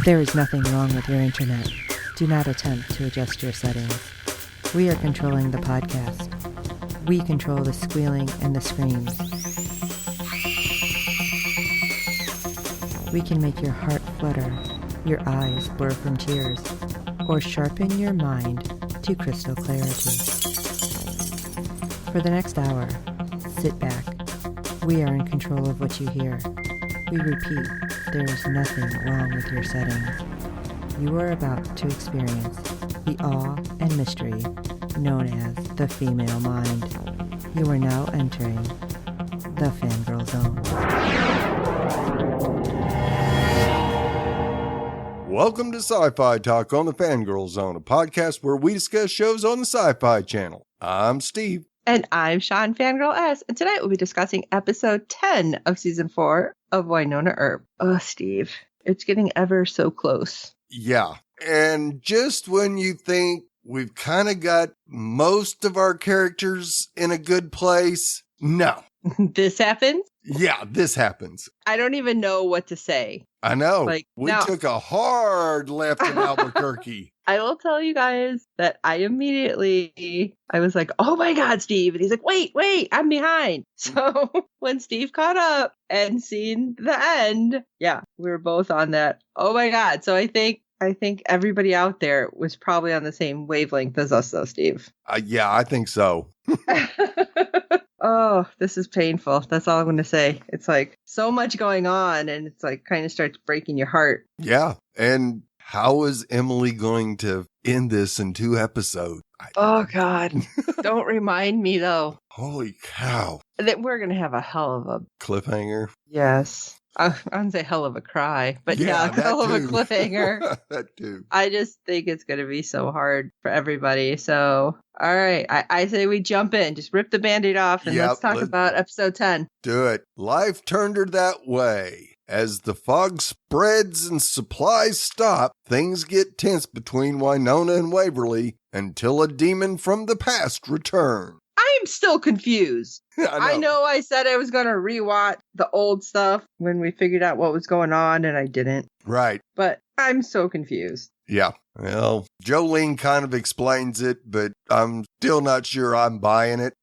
There is nothing wrong with your internet. Do not attempt to adjust your settings. We are controlling the podcast. We control the squealing and the screams. We can make your heart flutter, your eyes blur from tears, or sharpen your mind to crystal clarity. For the next hour, sit back. We are in control of what you hear. We repeat, there is nothing wrong with your settings. You are about to experience the awe and mystery known as the female mind. You are now entering the Fangirl Zone. Welcome to Sci-Fi Talk on the Fangirl Zone, a podcast where we discuss shows on the Sci-Fi Channel. I'm Steve. And I'm Sean Fangirl S. And tonight we'll be discussing episode 10 of season 4 of Wynonna Earp. Oh, Steve, it's getting ever so close. Yeah. And just when you think we've kind of got most of our characters in a good place, no. This happens? Yeah, this happens. I don't even know what to say. I know. We now, took a hard left in Albuquerque. I will tell you guys that I was like, oh my God, Steve. And he's like, wait, I'm behind. So when Steve caught up and seen the end, yeah, we were both on that. Oh my God. So I think everybody out there was probably on the same wavelength as us, though, Steve. Yeah, I think so. Oh, this is painful. That's all I'm going to say. It's like so much going on, and it's like kind of starts breaking your heart. Yeah. And how is Emily going to end this in 2 episodes? Oh, God. Don't remind me, though. Holy cow. That we're going to have a hell of a cliffhanger. Yes. I'm going to say hell of a cry, but yeah hell of a cliffhanger. That too. I just think it's going to be so hard for everybody. So, all right. I say we jump in. Just rip the Band-Aid off and let's talk about episode 10. Do it. Life turned her that way. As the fog spreads and supplies stop, things get tense between Wynonna and Waverly until a demon from the past returns. I'm still confused. I know I said I was going to rewatch the old stuff when we figured out what was going on, and I didn't. Right. But I'm so confused. Yeah. Well, Jolene kind of explains it, but I'm still not sure I'm buying it.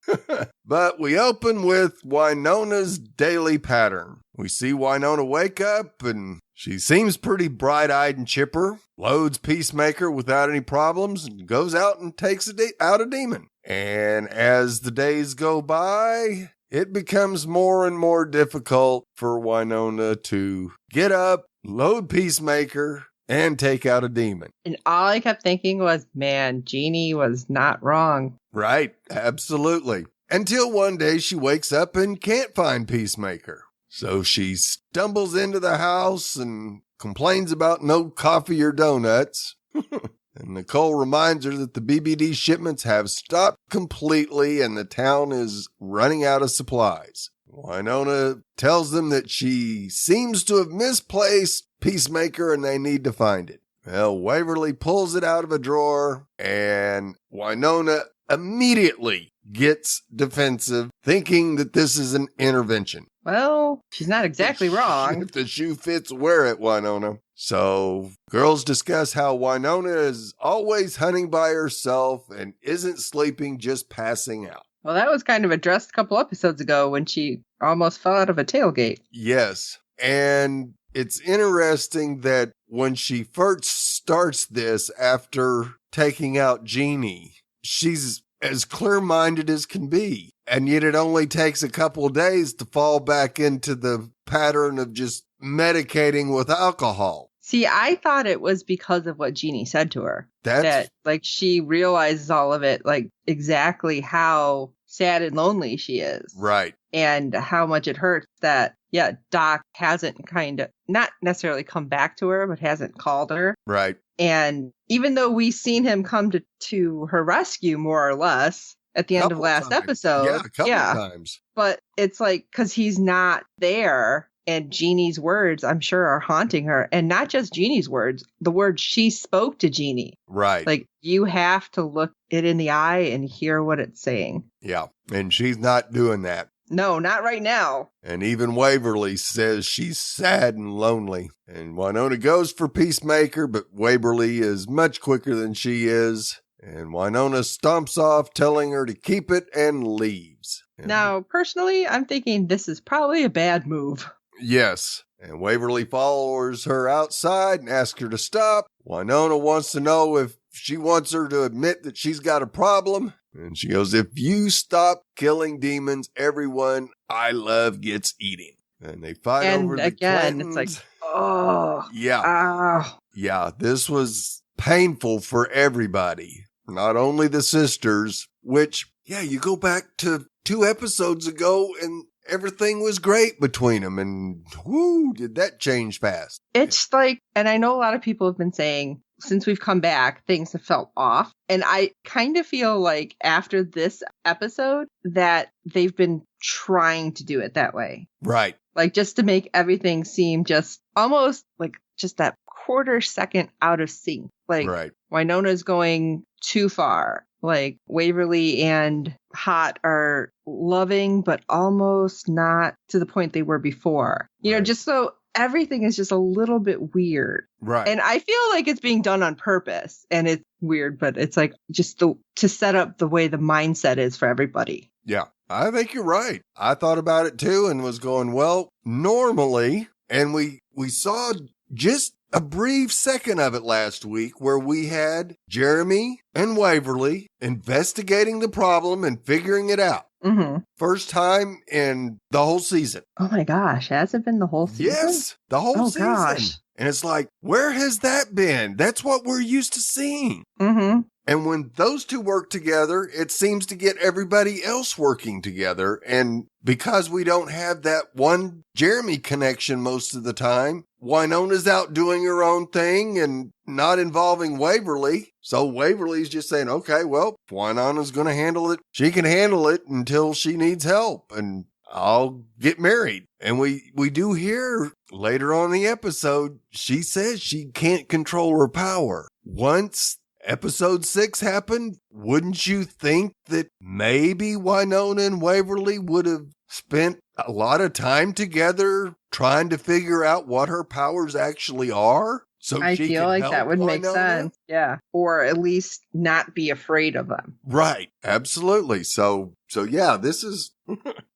But we open with Wynonna's daily pattern. We see Wynonna wake up, and she seems pretty bright-eyed and chipper, loads Peacemaker without any problems, and goes out and takes out a demon. And as the days go by, it becomes more and more difficult for Wynonna to get up, load Peacemaker, and take out a demon. And all I kept thinking was, man, Jeannie was not wrong. Right, absolutely. Until one day she wakes up and can't find Peacemaker. So she stumbles into the house and complains about no coffee or donuts. And Nicole reminds her that the BBD shipments have stopped completely and the town is running out of supplies. Wynonna tells them that she seems to have misplaced Peacemaker and they need to find it. Well, Waverly pulls it out of a drawer and Wynonna immediately gets defensive, thinking that this is an intervention. Well, she's not exactly wrong. If the shoe fits, wear it, Wynonna. So, girls discuss how Wynonna is always hunting by herself and isn't sleeping, just passing out. Well, that was kind of addressed a couple episodes ago when she almost fell out of a tailgate. Yes. And it's interesting that when she first starts this after taking out Jeannie, she's as clear-minded as can be. And yet it only takes a couple of days to fall back into the pattern of just medicating with alcohol. See, I thought it was because of what Jeannie said to her. That, like, she realizes all of it, like, exactly how sad and lonely she is. Right. And how much it hurts that, yeah, Doc hasn't kind of, not necessarily come back to her, but hasn't called her. Right. And even though we've seen him come to her rescue, more or less, at the end of last episode. Yeah, a couple of times. But it's like, because he's not there. And Jeannie's words, I'm sure, are haunting her. And not just Jeannie's words, the words she spoke to Jeannie. Right. Like, you have to look it in the eye and hear what it's saying. Yeah. And she's not doing that. No, not right now. And even Waverly says she's sad and lonely. And Wynonna goes for Peacemaker, but Waverly is much quicker than she is. And Wynonna stomps off, telling her to keep it, and leaves. Now, personally, I'm thinking this is probably a bad move. Yes. And Waverly follows her outside and asks her to stop. Wynonna wants to know if she wants her to admit that she's got a problem. And she goes, if you stop killing demons, everyone I love gets eaten. And they fight over the again, Clintons. it's like, oh. Yeah. Oh. Yeah, this was painful for everybody. Not only the sisters, which, yeah, you go back to 2 episodes ago and everything was great between them. And whoo, did that change fast. It's like, and I know a lot of people have been saying, since we've come back, things have felt off. And I kind of feel like after this episode that they've been trying to do it that way. Right. Like just to make everything seem just almost like just that quarter second out of sync. Like Right. Wynonna's going too far. Like Waverly and Hot are loving, but almost not to the point they were before. You know, just so everything is just a little bit weird. Right. And I feel like it's being done on purpose and it's weird, but it's like just to set up the way the mindset is for everybody. Yeah, I think you're right. I thought about it too and was going, well, normally, and we saw just a brief second of it last week where we had Jeremy and Waverly investigating the problem and figuring it out. Mm-hmm. First time in the whole season. Oh my gosh, has it been the whole season? Yes, the whole season. Gosh. And it's like, where has that been? That's what we're used to seeing. Mm-hmm. And when those two work together, it seems to get everybody else working together. And because we don't have that one Jeremy connection most of the time, Wynonna's out doing her own thing and not involving Waverly. So Waverly's just saying, okay, well, if Wynonna's going to handle it, she can handle it until she needs help. And I'll get married. And we do hear later on in the episode, she says she can't control her power. Once episode 6 happened, wouldn't you think that maybe Wynonna and Waverly would have spent a lot of time together trying to figure out what her powers actually are? So I feel like that would make Wynonna? sense. Yeah. Or at least not be afraid of them. Right. Absolutely. So yeah, this is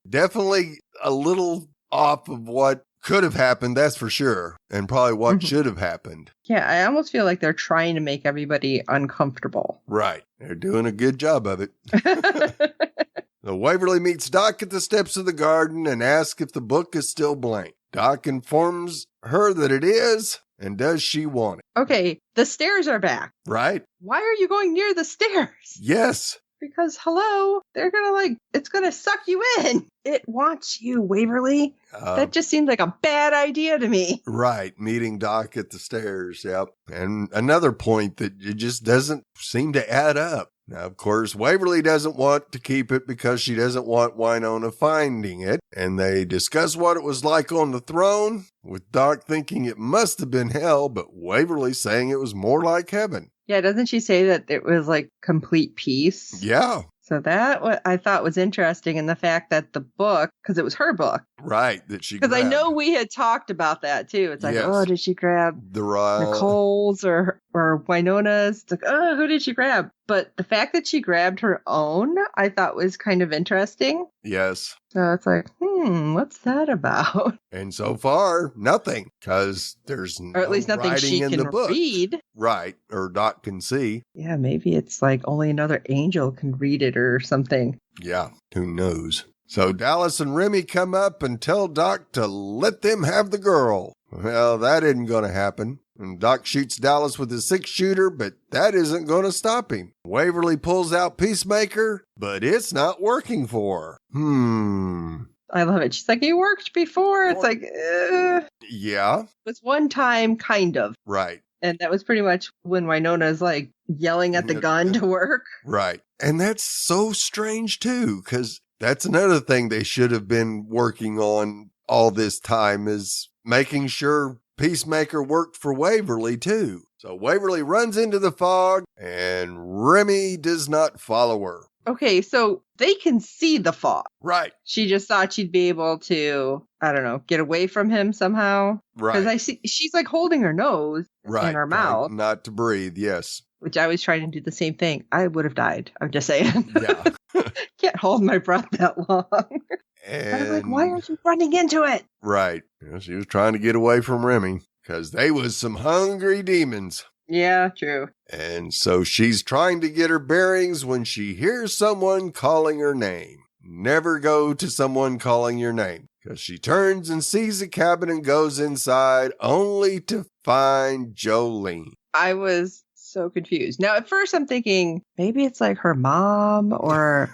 definitely a little off of what could have happened, that's for sure. And probably what should have happened. Yeah, I almost feel like they're trying to make everybody uncomfortable. Right. They're doing a good job of it. So Waverly meets Doc at the steps of the garden and asks if the book is still blank. Doc informs her that it is, and does she want it? Okay, the stairs are back. Right? Why are you going near the stairs? Yes. Because, hello, they're gonna it's gonna suck you in. It wants you, Waverly. That just seemed like a bad idea to me. Right. Meeting Doc at the stairs. Yep. And another point that it just doesn't seem to add up. Now, of course, Waverly doesn't want to keep it because she doesn't want Wynonna finding it. And they discuss what it was like on the throne, with Doc thinking it must have been hell, but Waverly saying it was more like heaven. Yeah, doesn't she say that it was like complete peace? Yeah. So that what I thought was interesting, and the fact that the book, because it was her book. Right, that she Because I know we had talked about that too. It's like, oh, did she grab Nicole's or Wynonna's? It's like, oh, who did she grab? But the fact that she grabbed her own, I thought was kind of interesting. Yes. So it's like, what's that about? And so far, nothing, because there's no or at least nothing writing she in can the book. read. Right, or Doc can see. Yeah, maybe it's like only another angel can read it or something. Yeah, who knows? So Dallas and Remy come up and tell Doc to let them have the girl. Well, that isn't going to happen. And Doc shoots Dallas with his 6-shooter, but that isn't going to stop him. Waverly pulls out Peacemaker, but it's not working for her. I love it. She's like, it worked before. It's like, yeah. It was one time, kind of. Right. And that was pretty much when Wynonna's like yelling at the gun to work. Right. And that's so strange too, because that's another thing they should have been working on all this time, is making sure Peacemaker worked for Waverly too. So Waverly runs into the fog and Remy does not follow her. Okay, so they can see the fog. Right. She just thought she'd be able to, I don't know, get away from him somehow. Because Right. I see she's like holding her nose Right. and her Trying mouth, not to breathe. Yes. which I was trying to do the same thing. I would have died. I'm just saying. Yeah. Can't hold my breath that long. And I'm like, why aren't you running into it? right. She was trying to get away from Remy because they was some hungry demons. Yeah, true. And so she's trying to get her bearings when she hears someone calling her name. Never go to someone calling your name, because she turns and sees a cabin and goes inside only to find Jolene. I was so confused. Now, at first I'm thinking maybe it's like her mom or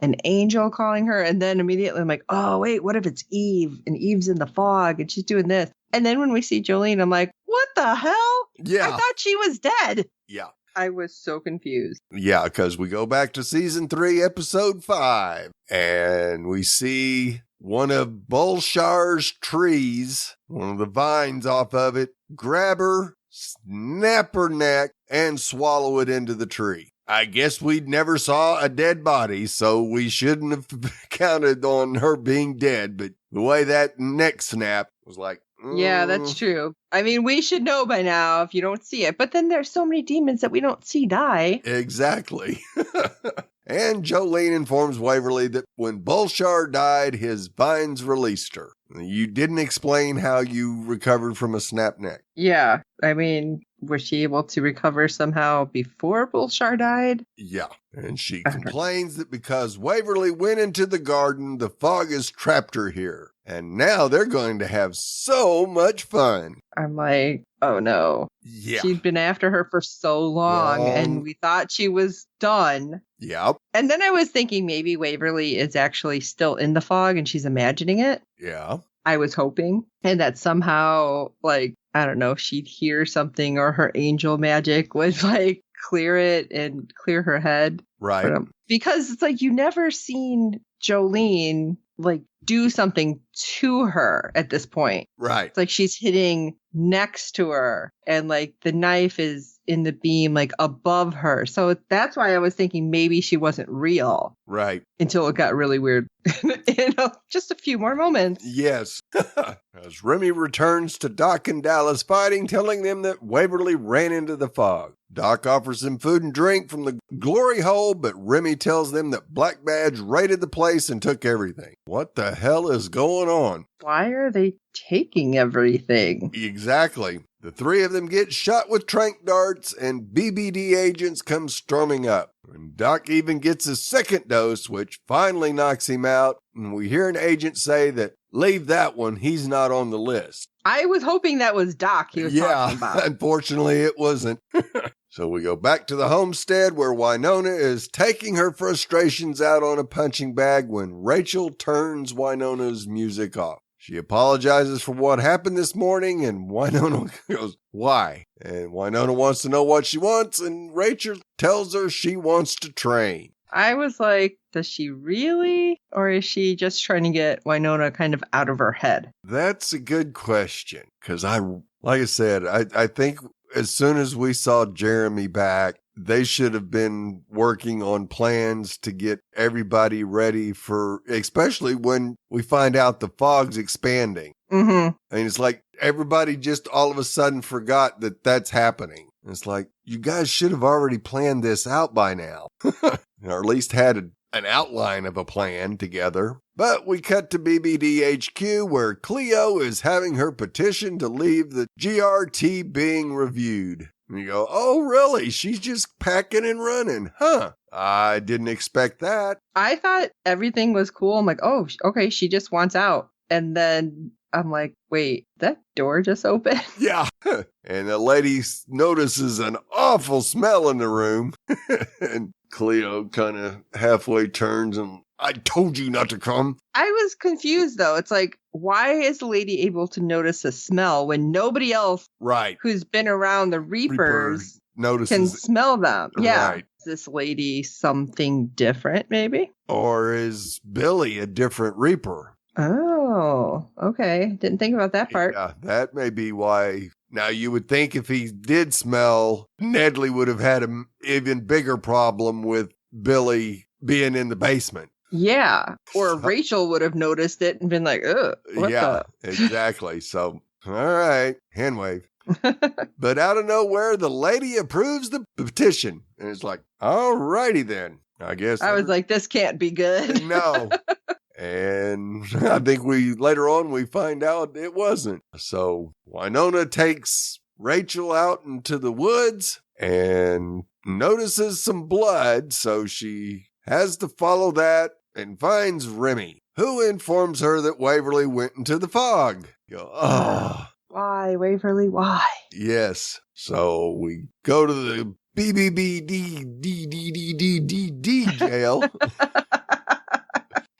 an angel calling her. And then immediately I'm like, oh, wait, what if it's Eve? And Eve's in the fog and she's doing this. And then when we see Jolene, I'm like, what the hell? Yeah. I thought she was dead. Yeah. I was so confused. Yeah, because we go back to season 3, episode 5, and we see one of Bulshar's trees, one of the vines off of it, grab her, snap her neck, and swallow it into the tree. I guess we'd never saw a dead body, so we shouldn't have counted on her being dead, but the way that neck snap was like, Yeah, that's true. I mean, we should know by now if you don't see it. But then there's so many demons that we don't see die. Exactly. And Jolene informs Waverly that when Bulshar died, his vines released her. You didn't explain how you recovered from a snap neck. Yeah. I mean, was she able to recover somehow before Bulshar died? Yeah. And she complains that because Waverly went into the garden, the fog has trapped her here. And now they're going to have so much fun. I'm like, oh no. Yeah. She'd been after her for so long and we thought she was done. Yep. And then I was thinking maybe Waverly is actually still in the fog and she's imagining it. Yeah. I was hoping. And that somehow, like, I don't know, she'd hear something or her angel magic would like clear it and clear her head. Right. Because it's like you never seen Jolene like do something to her at this point. Right. It's like she's hitting next to her and like the knife is in the beam like above her. So that's why I was thinking maybe she wasn't real. Right. Until it got really weird. Just a few more moments. Yes. As Remy returns to Doc and Dallas fighting, telling them that Waverly ran into the fog. Doc offers them food and drink from the glory hole, but Remy tells them that Black Badge raided the place and took everything. What the hell is going on? Why are they taking everything? Exactly. The three of them get shot with tranq darts and BBD agents come storming up. And Doc even gets a second dose, which finally knocks him out. And we hear an agent say that, leave that one, he's not on the list. I was hoping that was Doc he was talking about. Unfortunately it wasn't. So we go back to the homestead where Wynonna is taking her frustrations out on a punching bag when Rachel turns Wynonna's music off. She apologizes for what happened this morning, and Wynonna goes, why? And Wynonna wants to know what she wants, and Rachel tells her she wants to train. I was like, does she really? Or is she just trying to get Wynonna kind of out of her head? That's a good question, because like I said, I think as soon as we saw Jeremy back, they should have been working on plans to get everybody ready for, especially when we find out the fog's expanding. Mm-hmm. I mean, it's like everybody just all of a sudden forgot that that's happening. It's like, you guys should have already planned this out by now, or at least had an outline of a plan together. But we cut to BBDHQ where Cleo is having her petition to leave the GRT being reviewed. And you go, oh, really? She's just packing and running, huh? I didn't expect that. I thought everything was cool. I'm like, oh, okay, she just wants out. And then I'm like, wait, that door just opened? Yeah. And the lady notices an awful smell in the room. And Cleo kind of halfway turns and, I told you not to come. I was confused, though. It's like, why is the lady able to notice a smell when nobody else who's been around the Reapers can smell them? Yeah. Right. Is this lady something different, maybe? Or is Billy a different Reaper? Oh, okay. Didn't think about that part. Yeah, that may be why. Now, you would think if he did smell, Nedley would have had an even bigger problem with Billy being in the basement. Yeah. Or Rachel would have noticed it and been like, ugh, what the? Exactly. So, all right, hand wave. But out of nowhere, the lady approves the petition. And it's like, all righty then. I guess. I was like, this can't be good. No. And I think later on we find out it wasn't. So Wynonna takes Rachel out into the woods and notices some blood. So she has to follow that and finds Remy, who informs her that Waverly went into the fog. You go, oh. Why, Waverly? Why? Yes. So we go to the BBBD jail.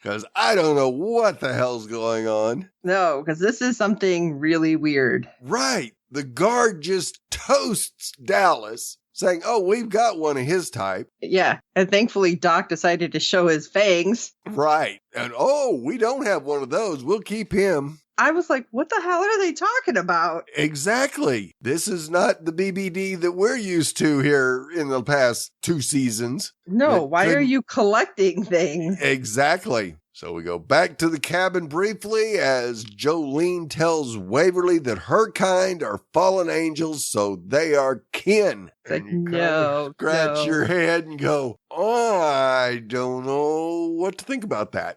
Because I don't know what the hell's going on. No, because this is something really weird. Right. The guard just toasts Dallas, saying, oh, we've got one of his type. Yeah. And thankfully, Doc decided to show his fangs. Right. And, oh, we don't have one of those. We'll keep him. I was like, what the hell are they talking about? Exactly. This is not the BBD that we're used to here in the past 2 seasons. No, why are you collecting things? Exactly. So we go back to the cabin briefly as Jolene tells Waverly that her kind are fallen angels, so they are kin. It's like, no, scratch your head and go, I don't know what to think about that.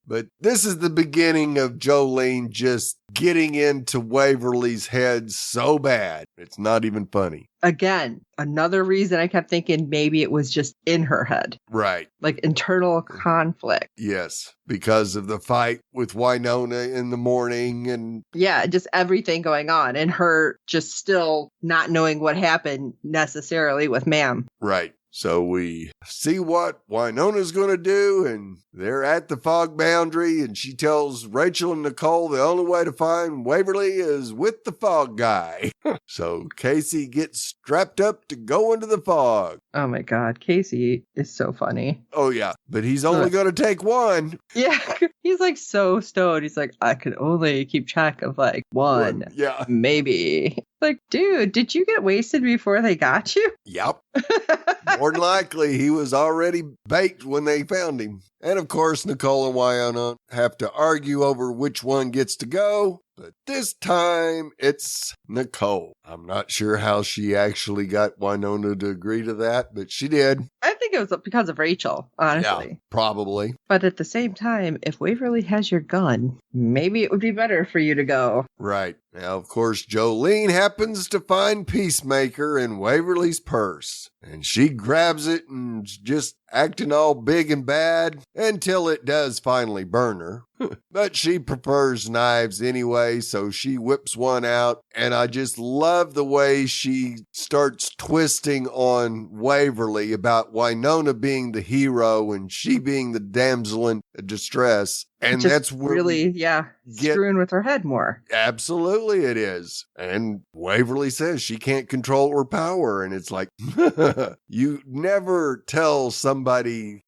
But this is the beginning of Jolene just getting into Waverly's head so bad. It's not even funny. Again, another reason I kept thinking maybe it was just in her head. Right. Like internal conflict. Yes, because of the fight with Wynonna in the morning and... Yeah, just everything going on. And her just still not knowing what happened necessarily with Ma'am. Right. So we see what Wynonna's going to do, and they're at the fog boundary, and she tells Rachel and Nicole the only way to find Waverly is with the fog guy. So Casey gets strapped up to go into the fog. Oh my God, Casey is so funny. Oh yeah, but he's only going to take one. Yeah, he's like so stoned. He's like, I could only keep track of like one. Yeah. Maybe. Like, dude, did you get wasted before they got you? Yep. More than likely, he was already baked when they found him. And of course, Nicole and Wynonna have to argue over which one gets to go. But this time, it's Nicole. I'm not sure how she actually got Wynonna to agree to that, but she did. I think it was because of Rachel, honestly. Yeah, probably. But at the same time, if Waverly has your gun, maybe it would be better for you to go. Right. Now, of course, Jolene happens to find Peacemaker in Waverly's purse. And she grabs it and just acting all big and bad until it does finally burn her. But she prefers knives anyway, so she whips one out. And I just love the way she starts twisting on Waverly about Wynonna being the hero and she being the damsel in distress. And just that's where really, screwing with her head more. Absolutely it is. And Waverly says she can't control her power. And it's like, you never tell somebody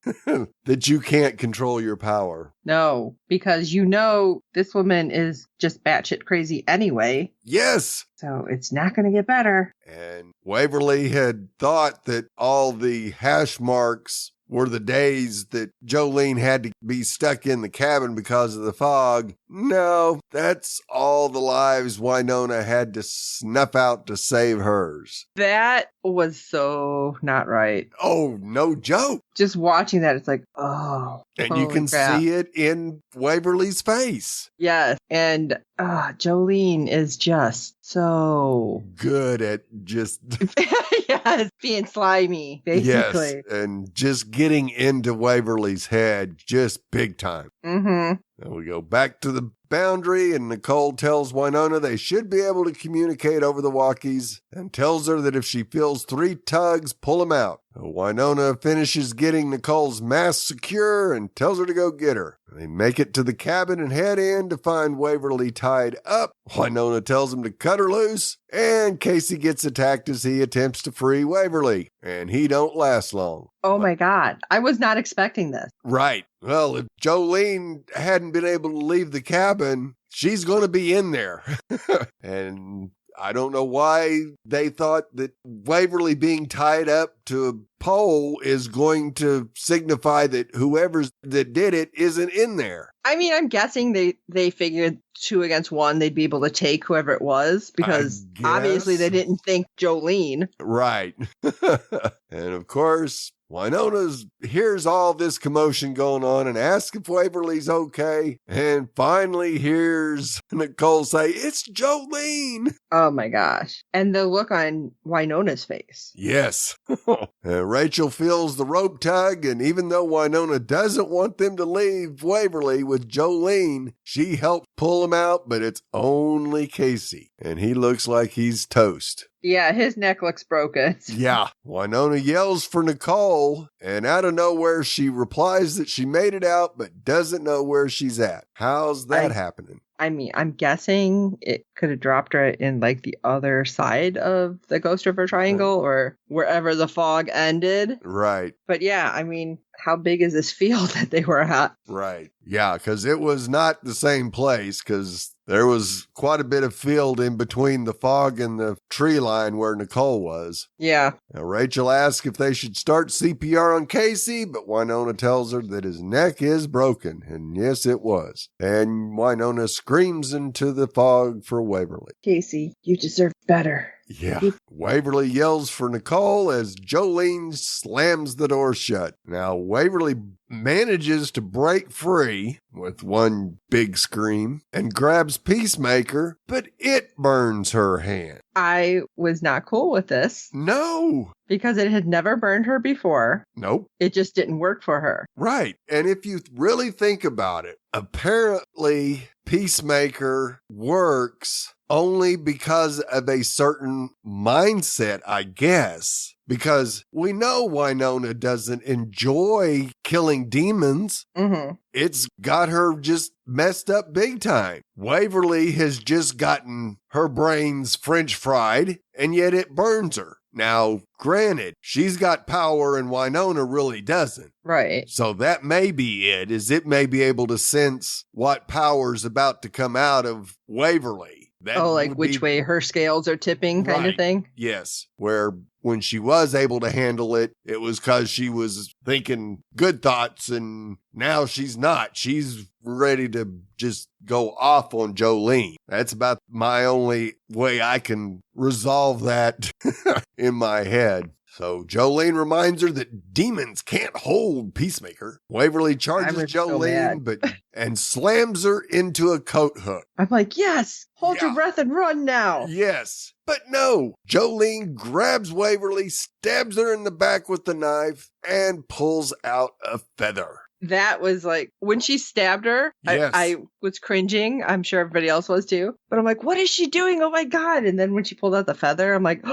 that you can't control your power. No, because you know this woman is just batshit crazy anyway. Yes. So it's not going to get better. And Waverly had thought that all the hash marks were the days that Jolene had to be stuck in the cabin because of the fog. No, that's all the lives Wynonna had to snuff out to save hers. That was so not right. Oh, no joke. Just watching that, it's like, oh. And you can see it in Waverly's face. Yes. And Jolene is just so good at just yes, being slimy, basically. Yes, and just getting into Waverly's head just big time. Mm-hmm. And we go back to the boundary, and Nicole tells Wynonna they should be able to communicate over the walkies and tells her that if she feels 3 tugs, pull them out. Wynonna finishes getting Nicole's mask secure and tells her to go get her. They make it to the cabin and head in to find Waverly tied up. Wynonna tells him to cut her loose, and Casey gets attacked as he attempts to free Waverly, and he don't last long. Oh my God. I was not expecting this. Right. Well, if Jolene hadn't been able to leave the cabin, she's going to be in there. And I don't know why they thought that Waverly being tied up to a pole is going to signify that whoever that did it isn't in there. I mean, I'm guessing they figured 2 against 1, they'd be able to take whoever it was, because obviously they didn't think Jolene. Right. And of course, Wynonna hears all this commotion going on and asks if Waverly's okay, and finally hears Nicole say, "It's Jolene." Oh my gosh. And the look on Wynonna's face. Yes. Rachel feels the rope tug, and even though Wynonna doesn't want them to leave Waverly with Jolene, she helps pull him out, but it's only Casey, and he looks like he's toast. Yeah, his neck looks broken. Yeah. Wynonna yells for Nicole, and out of nowhere, she replies that she made it out, but doesn't know where she's at. How's that happening? I mean, I'm guessing it could have dropped her in like the other side of the Ghost River Triangle or wherever the fog ended. Right. But yeah, I mean, how big is this field that they were at? Right. Yeah, because it was not the same place, because there was quite a bit of field in between the fog and the tree line where Nicole was. Yeah. Now, Rachel asks if they should start CPR on Casey, but Wynonna tells her that his neck is broken, and yes, it was. And Wynonna screams into the fog for Waverly. Casey, you deserve better. Yeah. Waverly yells for Nicole as Jolene slams the door shut. Now, Waverly manages to break free with one big scream and grabs Peacemaker, but it burns her hand. I was not cool with this. No. Because it had never burned her before. Nope. It just didn't work for her. Right. And if you really think about it, apparently Peacemaker works only because of a certain mindset, I guess. Because we know Wynonna doesn't enjoy killing demons. Mm-hmm. It's got her just messed up big time. Waverly has just gotten her brains French fried, and yet it burns her. Now, granted, she's got power and Wynonna really doesn't. Right. So that may be it, is it may be able to sense what power's about to come out of Waverly. That like which way her scales are tipping kind of thing? Yes. Where when she was able to handle it, it was because she was thinking good thoughts, and now she's not. She's ready to just go off on Jolene. That's about my only way I can resolve that in my head. So Jolene reminds her that demons can't hold Peacemaker. Waverly charges Jolene and slams her into a coat hook. I'm like, yes, hold your breath and run now. Yes. But no, Jolene grabs Waverly, stabs her in the back with the knife, and pulls out a feather. That was like, when she stabbed her, yes. I was cringing. I'm sure everybody else was too. But I'm like, what is she doing? Oh my God. And then when she pulled out the feather, I'm like,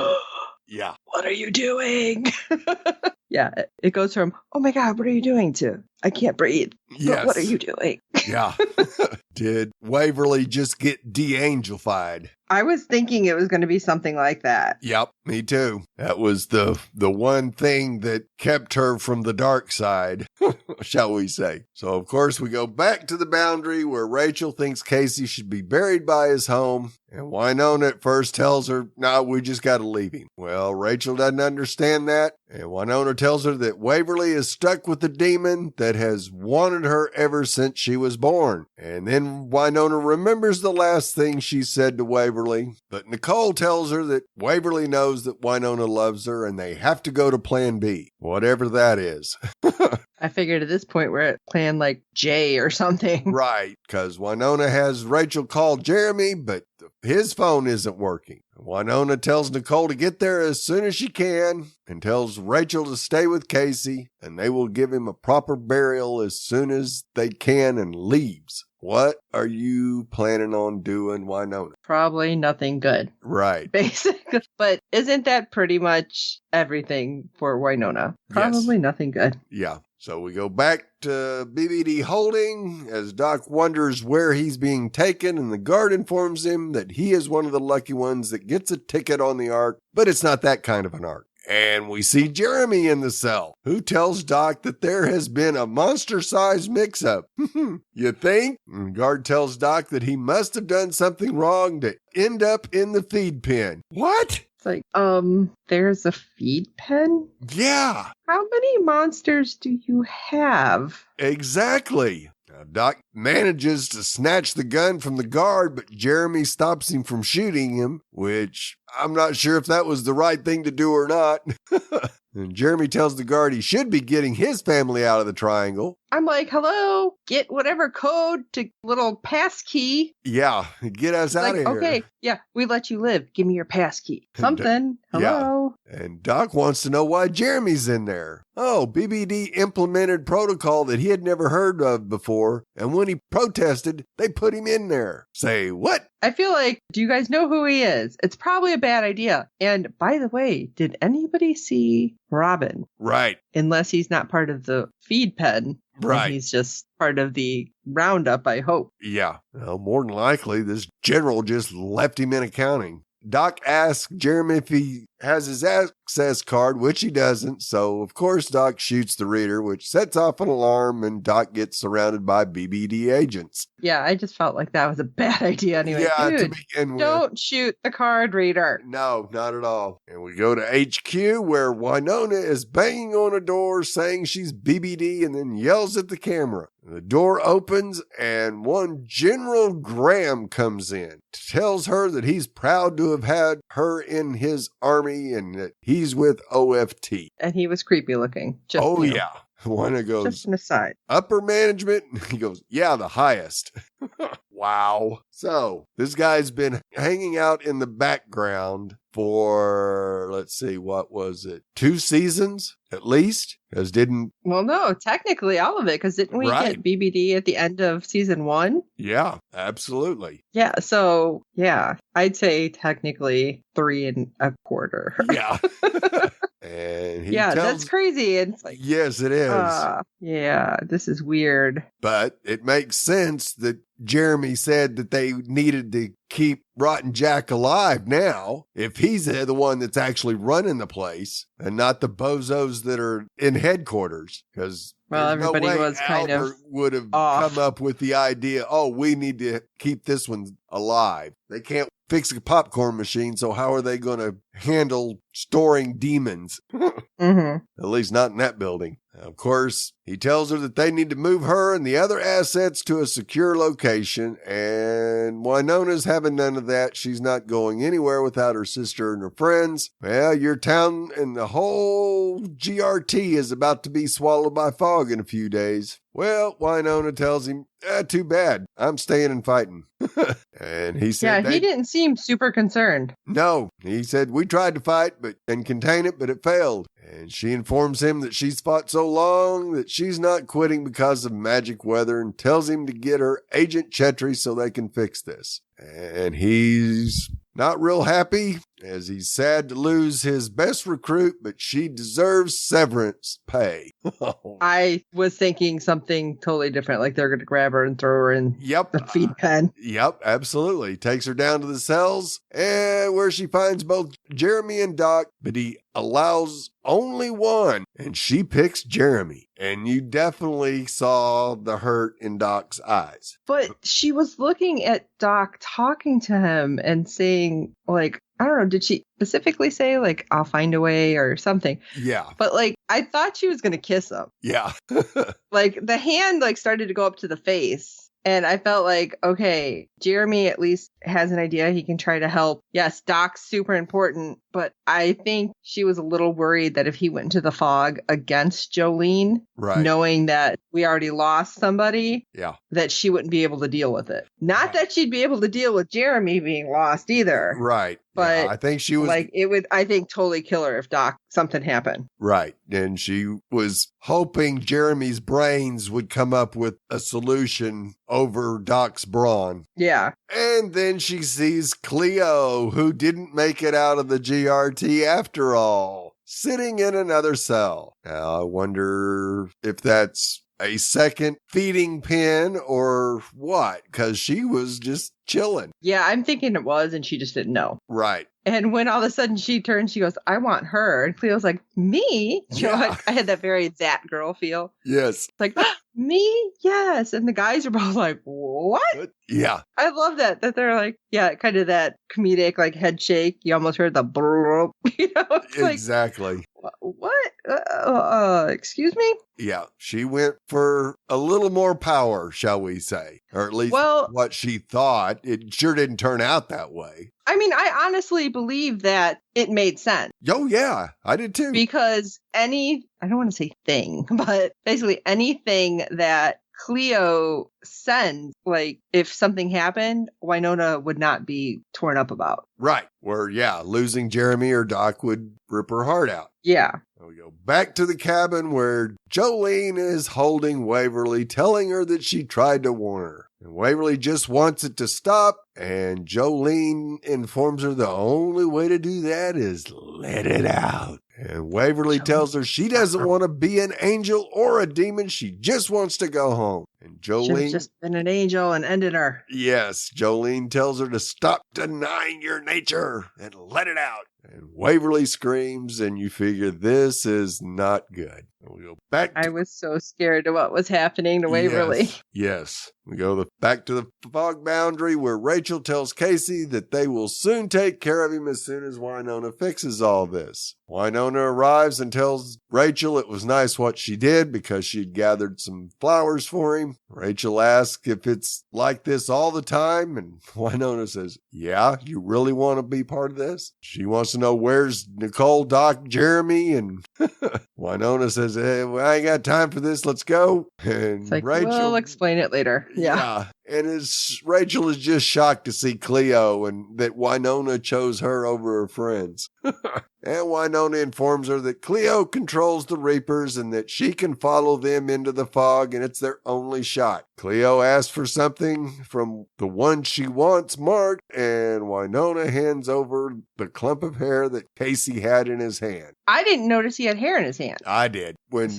yeah. What are you doing? Yeah, it goes from, oh my God, what are you doing to, I can't breathe. Yes. But what are you doing? Yeah. Did Waverly just get de-angelified? I was thinking it was going to be something like that. Yep, me too. That was the one thing that kept her from the dark side, shall we say. So, of course, we go back to the boundary where Rachel thinks Casey should be buried by his home. And Wynonna at first tells her, no, we just got to leave him. Well, Rachel doesn't understand that. And Wynonna tells her that Waverly is stuck with the demon that has wanted her ever since she was born. And then Wynonna remembers the last thing she said to Waverly. But Nicole tells her that Waverly knows that Wynonna loves her and they have to go to plan B, whatever that is. I figured at this point we're at plan like J or something. Right, because Wynonna has Rachel call Jeremy, but his phone isn't working. Wynonna tells Nicole to get there as soon as she can and tells Rachel to stay with Casey, and they will give him a proper burial as soon as they can, and leaves. What are you planning on doing, Wynonna? Probably nothing good. Right. Basically. But isn't that pretty much everything for Wynonna? Probably nothing good. Yeah. So we go back to BBD Holding as Doc wonders where he's being taken, and the guard informs him that he is one of the lucky ones that gets a ticket on the Ark, but it's not that kind of an Ark. And we see Jeremy in the cell, who tells Doc that there has been a monster-sized mix-up. You think? And guard tells Doc that he must have done something wrong to end up in the feed pen. What? It's like, there's a feed pen? Yeah. How many monsters do you have? Exactly. Now, Doc manages to snatch the gun from the guard, but Jeremy stops him from shooting him, which I'm not sure if that was the right thing to do or not. And Jeremy tells the guard he should be getting his family out of the triangle. I'm like, hello, get whatever code to little pass key. Yeah, get us out of here. Okay, yeah, we let you live. Give me your pass key. Something. Hello. Yeah. And Doc wants to know why Jeremy's in there. Oh, BBD implemented protocol that he had never heard of before. And when he protested, they put him in there. Say, what? I feel like, do you guys know who he is? It's probably a bad idea. And by the way, did anybody see Robin? Right. Unless he's not part of the feed pen. Right. He's just part of the roundup, I hope. Yeah. Well, more than likely, this general just left him in accounting. Doc asks Jeremy if he has his access card, which he doesn't. So, of course, Doc shoots the reader, which sets off an alarm, and Doc gets surrounded by BBD agents. Yeah, I just felt like that was a bad idea anyway. Yeah, Dude, to begin with. don't shoot the card reader. No, not at all. And we go to HQ, where Wynonna is banging on a door saying she's BBD and then yells at the camera. The door opens and one General Graham comes in, tells her that he's proud to have had her in his army and that he's with OFT. And he was creepy looking. Just, Yeah. Wynonna goes, just an aside. Upper management? He goes, yeah, the highest. Wow. So this guy's been hanging out in the background for, let's see, what was it? 2 seasons at least? Well, no, technically all of it, because didn't we get BBD at the end of season 1? Yeah, absolutely. Yeah, so, yeah, I'd say technically 3 1/4. Yeah. And that's crazy. It's like, yes, it is. Yeah, this is weird. But it makes sense that Jeremy said that they needed to keep Rotten Jack alive now, if he's the one that's actually running the place and not the bozos that are in headquarters. Because everybody was kind of would have off. come up with the idea, we need to keep this one alive. They can't fix a popcorn machine, so how are they going to handle storing demons? Mm-hmm. At least not in that building. Of course, he tells her that they need to move her and the other assets to a secure location, and Wynonna's having none of that. She's not going anywhere without her sister and her friends. Well, your town and the whole GRT is about to be swallowed by fog in a few days. Well, Wynonna tells him, too bad. I'm staying and fighting. And he said, he didn't seem super concerned. No, he said, we tried to fight and contain it, but it failed. And she informs him that she's fought so long that she's not quitting because of magic weather and tells him to get her Agent Chetri so they can fix this. And he's not real happy, as he's sad to lose his best recruit, but she deserves severance pay. I was thinking something totally different, like they're going to grab her and throw her in the feed pen. Yep, absolutely. Takes her down to the cells, and where she finds both Jeremy and Doc, but he allows only one, and she picks Jeremy. And you definitely saw the hurt in Doc's eyes. But she was looking at Doc talking to him and saying, like, I don't know, did she specifically say, like, I'll find a way or something? Yeah. But, like, I thought she was going to kiss him. Yeah. Like, the hand, like, started to go up to the face. And I felt like, okay, Jeremy at least has an idea. He can try to help. Yes, Doc's super important, but I think she was a little worried that if he went into the fog against Jolene, knowing that we already lost somebody, that she wouldn't be able to deal with it. Not that she'd be able to deal with Jeremy being lost either. Right. But I think she was like, it would, I think, totally kill her if something happened. Right. And she was hoping Jeremy's brains would come up with a solution over Doc's brawn. Yeah. And then she sees Cleo, who didn't make it out of the GRT after all, sitting in another cell. Now, I wonder if that's a second feeding pen or what? Because she was just chilling. Yeah, I'm thinking it was, and she just didn't know. Right. And when all of a sudden she turns, she goes, I want her. And Cleo's like, me? You know, like, I had that very that girl feel. Yes. Like, me? Yes. And the guys are both like, what? Yeah. I love that they're like, yeah, kind of that comedic, like head shake. You almost heard the brrrr, you know? It's exactly. Like, what? Excuse me? Yeah. She went for a little more power, shall we say? Or at least what she thought. It sure didn't turn out that way. I mean, I honestly believe that it made sense. Oh, yeah, I did too. Because I don't want to say thing, but basically anything that Cleo sends, like if something happened, Wynonna would not be torn up about. Right. Where, losing Jeremy or Doc would rip her heart out. Yeah. We go back to the cabin where Jolene is holding Waverly, telling her that she tried to warn her. And Waverly just wants it to stop, and Jolene informs her the only way to do that is let it out. And Waverly tells her she doesn't want to be an angel or a demon. She just wants to go home. And Jolene... Should have just been an angel and ended her. Yes, Jolene tells her to stop denying your nature and let it out. And Waverly screams, and you figure this is not good. And we go back I was so scared of what was happening to Waverly. Yes. We go back to the fog boundary where Rachel tells Casey that they will soon take care of him as soon as Wynonna fixes all this. Wynonna arrives and tells Rachel it was nice what she did because she'd gathered some flowers for him. Rachel asks if it's like this all the time, and Wynonna says, yeah, you really want to be part of this? She wants to know where's Nicole, Doc, Jeremy, and Wynonna says, hey, well, I ain't got time for this, let's go. And it's like, Rachel, we'll explain it later. Yeah. And Rachel is just shocked to see Cleo and that Wynonna chose her over her friends. And Wynonna informs her that Cleo controls the Reapers and that she can follow them into the fog and it's their only shot. Cleo asks for something from the one she wants marked, and Wynonna hands over the clump of hair that Casey had in his hand. I didn't notice he had hair in his hand. I did. When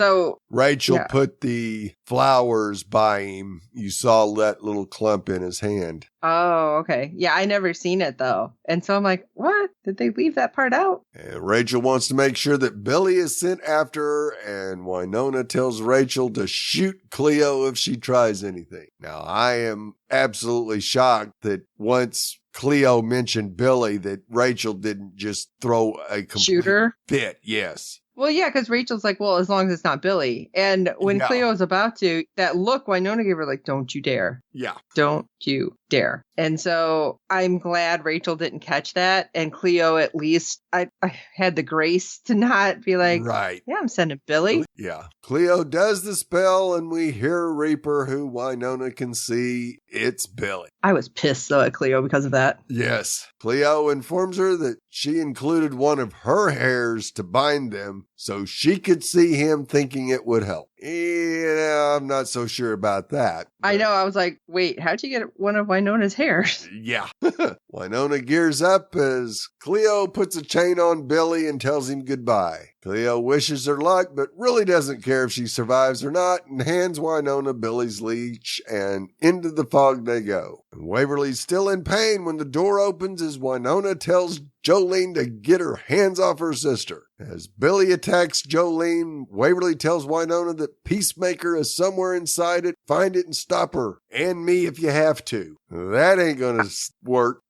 Rachel put the flowers by him, you saw that little clump in his hand. Oh, okay. Yeah, I never seen it though. And so I'm like, what? Did they leave that part out? And Rachel wants to make sure that Billy is sent after her, and Wynonna tells Rachel to shoot Cleo if she tries anything. Now, I am absolutely shocked that once Cleo mentioned Billy, that Rachel didn't just throw a complete shooter fit. Yes. Well, yeah, because Rachel's like, well, as long as it's not Billy. And when Cleo was about to, that look Wynonna gave her, like, don't you dare. Yeah. Don't you dare. And so I'm glad Rachel didn't catch that. And Cleo, at least, I had the grace to not be like, right. Yeah, I'm sending Billy. Yeah. Cleo does the spell, and we hear a Reaper who Wynonna can see. It's Billy. I was pissed, though, at Cleo because of that. Yes. Cleo informs her that she included one of her hairs to bind them so she could see him, thinking it would help. Yeah, I'm not so sure about that. I know. I was like, wait, how'd you get one of Wynonna's hairs? Yeah. Wynonna gears up as Cleo puts a chain on Billy and tells him goodbye. Cleo wishes her luck, but really doesn't care if she survives or not, and hands Wynonna Billy's leash, and into the fog they go. And Waverly's still in pain when the door opens as Wynonna tells Jolene to get her hands off her sister. As Billy attacks Jolene, Waverly tells Wynonna that Peacemaker is somewhere inside it. Find it and stop her. And me if you have to. That ain't gonna work.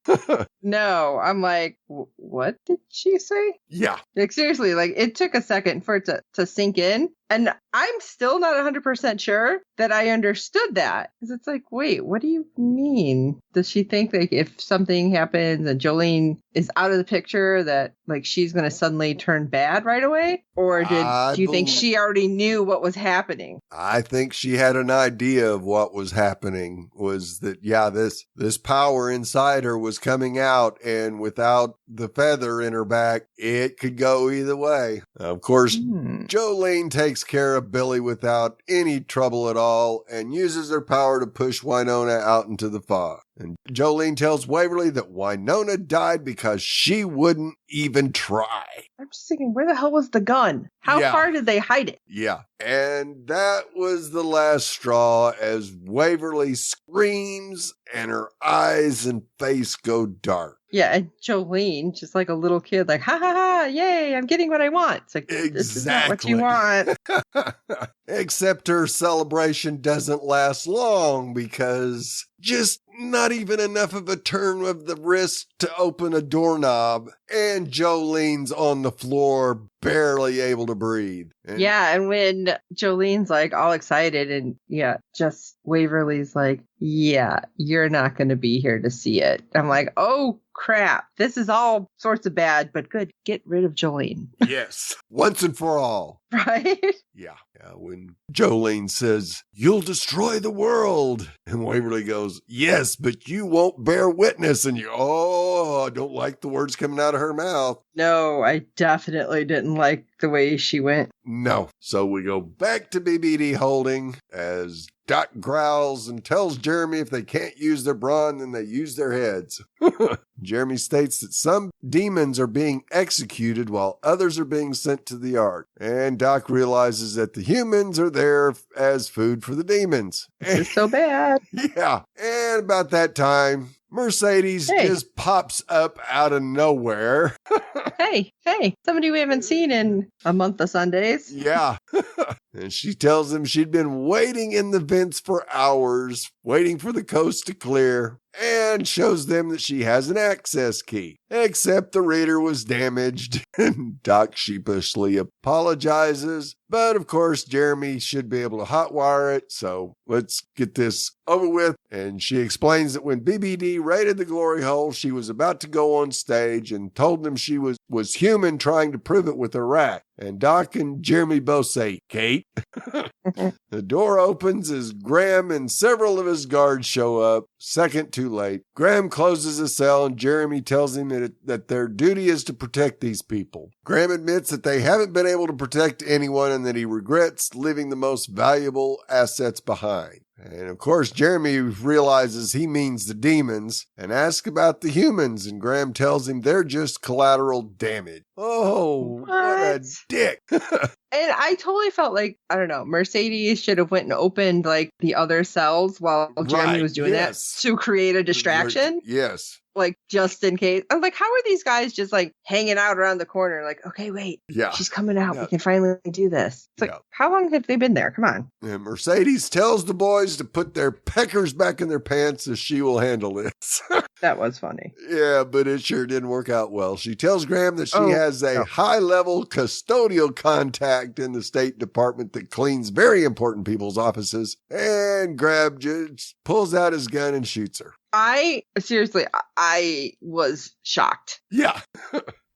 No, I'm like, what did she say? Yeah. Like, seriously, like, it took a second for it to sink in. And I'm still not 100% sure that I understood that. Because it's like, wait, what do you mean? Does she think, like, if something happens and Jolene is out of the picture, that, like, she's going to suddenly turn bad right away? Or do you think she already knew what was happening? I think she had an idea of what was happening. Was that, this power inside her was coming out, and without the feather in her back, it could go either way. Of course, Jolene takes care of Billy without any trouble at all and uses her power to push Wynonna out into the fog. And Jolene tells Waverly that Wynonna died because she wouldn't even try. I'm just thinking, where the hell was the gun? How far did they hide it? Yeah. And that was the last straw as Waverly screams and her eyes and face go dark. Yeah, and Jolene, just like a little kid, like, ha ha ha, yay, I'm getting what I want. It's like, This is not what you want. Except her celebration doesn't last long because just not even enough of a turn of the wrist to open a doorknob, and Jolene's on the floor, barely able to breathe. And when Jolene's like all excited and just Waverly's like, yeah, you're not going to be here to see it. I'm like, oh crap, this is all sorts of bad, but good. Get rid of Jolene. Yes, once and for all. Right? Yeah. When Jolene says, you'll destroy the world. And Waverly goes, yes, but you won't bear witness. And I don't like the words coming out of her mouth. No, I definitely didn't like the way she went. No. So we go back to BBD Holding as Doc growls and tells Jeremy if they can't use their brawn, then they use their heads. Jeremy states that some demons are being executed while others are being sent to the Ark. And Doc realizes that the humans are there as food for the demons. This is so bad. Yeah. And about that time, Mercedes just pops up out of nowhere. Hey, somebody we haven't seen in a month of Sundays. Yeah. And she tells them she'd been waiting in the vents for hours, waiting for the coast to clear, and shows them that she has an access key. Except the reader was damaged, and Doc sheepishly apologizes. But of course, Jeremy should be able to hotwire it, so let's get this over with. And she explains that when BBD raided the glory hole, she was about to go on stage and told them she was human, trying to prove it with her rack. And Doc and Jeremy both say, Kate. The door opens as Graham and several of his guards show up, second too late. Graham closes the cell and Jeremy tells him that their duty is to protect these people. Graham admits that they haven't been able to protect anyone and that he regrets leaving the most valuable assets behind. And of course, Jeremy realizes he means the demons and asks about the humans, and Graham tells him they're just collateral damage. Oh, what a dick. And I totally felt like, I don't know, Mercedes should have went and opened like the other cells while Jeremy was doing that to create a distraction. Yes. Like, just in case. I'm like, how are these guys just like hanging out around the corner? Like, okay, wait. Yeah. She's coming out. Yeah. We can finally do this. It's like, how long have they been there? Come on. And Mercedes tells the boys to put their peckers back in their pants as she will handle this. That was funny. Yeah, but it sure didn't work out well. She tells Graham that she has a high-level custodial contact in the State Department that cleans very important people's offices. And Graham just pulls out his gun and shoots her. I was shocked. Yeah.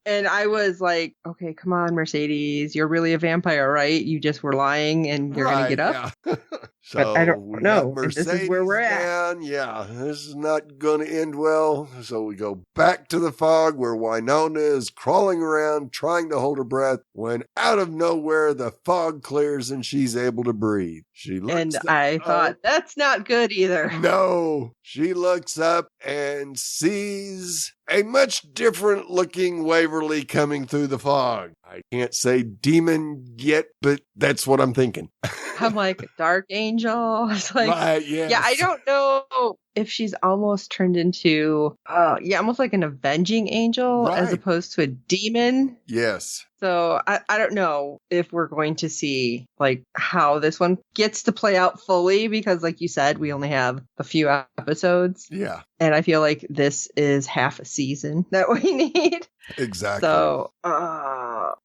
And I was like, okay, come on, Mercedes. You're really a vampire, right? You just were lying and you're going to get up? Yeah. So but I don't know. This is where we're at. Yeah, this is not going to end well. So we go back to the fog where Wynonna is crawling around trying to hold her breath when out of nowhere the fog clears and she's able to breathe. She looks I thought, that's not good either. No. She looks up and sees a much different looking Waverly coming through the fog. I can't say demon yet, but that's what I'm thinking. I'm like, dark angel. It's like, right, yes. Yeah, I don't know if she's almost turned into, almost like an avenging angel as opposed to a demon. Yes. So I don't know if we're going to see like how this one gets to play out fully because like you said, we only have a few episodes. Yeah. And I feel like this is half a season that we need. Exactly. So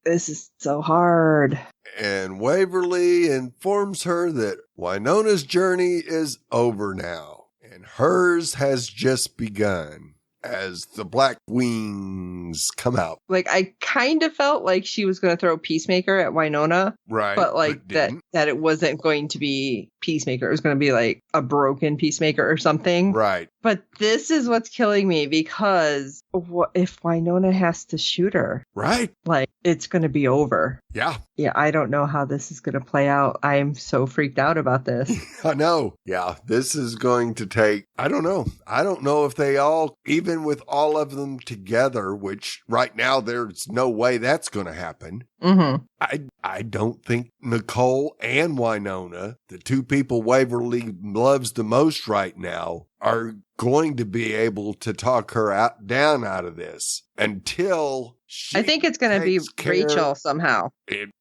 this is so hard. And Waverly informs her that Wynonna's journey is over now and hers has just begun. As the black wings come out. Like, I kind of felt like she was going to throw Peacemaker at Wynonna. Right. But like that it wasn't going to be Peacemaker. It was going to be like a broken Peacemaker or something. Right. But this is what's killing me, because what if Wynonna has to shoot her? Right. Like, it's going to be over. Yeah. Yeah, I don't know how this is going to play out. I'm so freaked out about this. I know. Yeah, this is going to take, I don't know. I don't know if they all, even with all of them together, which right now there's no way that's going to happen. Mm-hmm. I don't think Nicole and Wynonna, the two people Waverly loves the most right now, are going to be able to talk her down out of this until I think it's going to be Rachel somehow.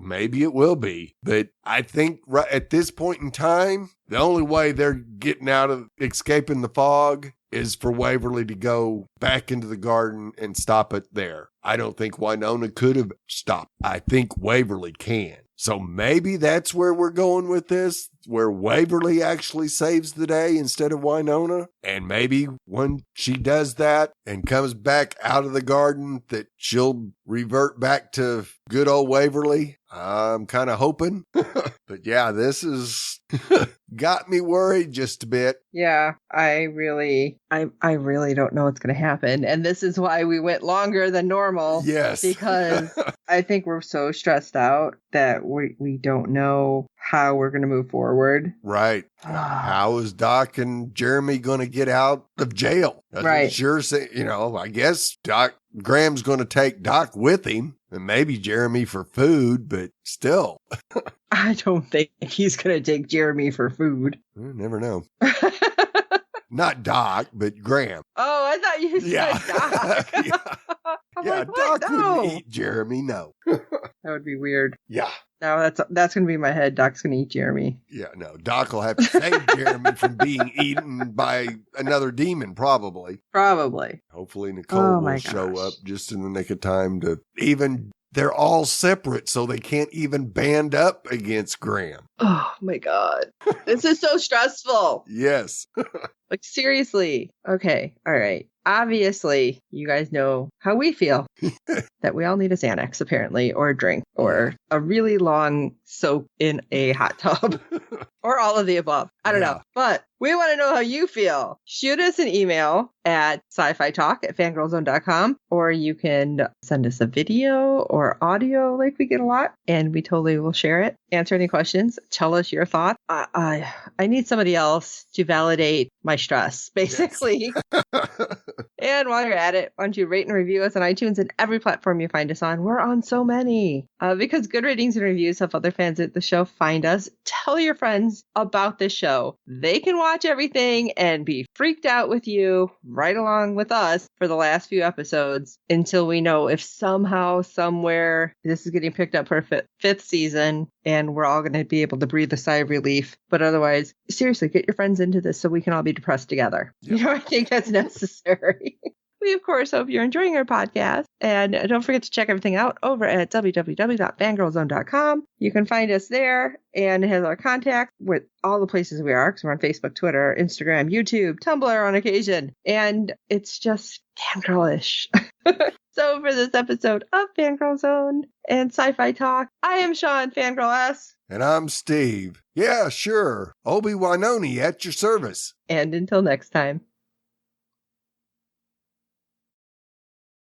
Maybe it will be, but I think right at this point in time, the only way they're getting out of escaping the fog is for Waverly to go back into the garden and stop it there. I don't think Wynonna could have stopped. I think Waverly can. So maybe that's where we're going with this, where Waverly actually saves the day instead of Wynonna. And maybe when she does that and comes back out of the garden, that she'll revert back to good old Waverly. I'm kind of hoping. But yeah, this is got me worried just a bit. Yeah, I really don't know what's going to happen. And this is why we went longer than normal. Yes. Because I think we're so stressed out that we don't know how we're going to move forward. Right. How is Doc and Jeremy going to get out of jail? Right. Sure. I guess Graham's going to take Doc with him and maybe Jeremy for food, but still. I don't think he's going to take Jeremy for food. You never know. Not Doc, but Graham. Oh, I thought you said Doc. Yeah, like, Doc no. wouldn't eat Jeremy, no. That would be weird. Yeah. No, that's going to be in my head. Doc's going to eat Jeremy. Yeah, no. Doc will have to save Jeremy from being eaten by another demon, probably. Probably. Hopefully Nicole will show up just in the nick of time to even... They're all separate, so they can't even band up against Graham. Oh, my God. This is so stressful. Yes. Like, seriously. Okay. All right. Obviously, you guys know how we feel. That we all need a Xanax, apparently, or a drink, or a really long soak in a hot tub, or all of the above. I don't know. But we want to know how you feel. Shoot us an email at sci-fi talk@fangirlzone.com, or you can send us a video or audio, like we get a lot, and we totally will share it. Answer any questions. Tell us your thoughts. I need somebody else to validate my stress, basically. Yes. And while you're at it, why don't you rate and review us on iTunes and every platform you find us on? We're on so many. Because good ratings and reviews help other fans at the show find us. Tell your friends about this show. They can watch everything and be freaked out with you right along with us for the last few episodes until we know if somehow, somewhere, this is getting picked up for a fifth season and we're all going to be able to breathe a sigh of relief. But otherwise, seriously, get your friends into this so we can all be depressed together. Yep. I think that's necessary. We, of course, hope you're enjoying our podcast. And don't forget to check everything out over at www.fangirlzone.com. You can find us there, and it has our contact with all the places we are, because we're on Facebook, Twitter, Instagram, YouTube, Tumblr on occasion. And it's just fangirlish. So for this episode of Fangirl Zone and Sci-Fi Talk, I am Sean, Fangirl S. And I'm Steve. Yeah, sure. Obi Wynonna at your service. And until next time.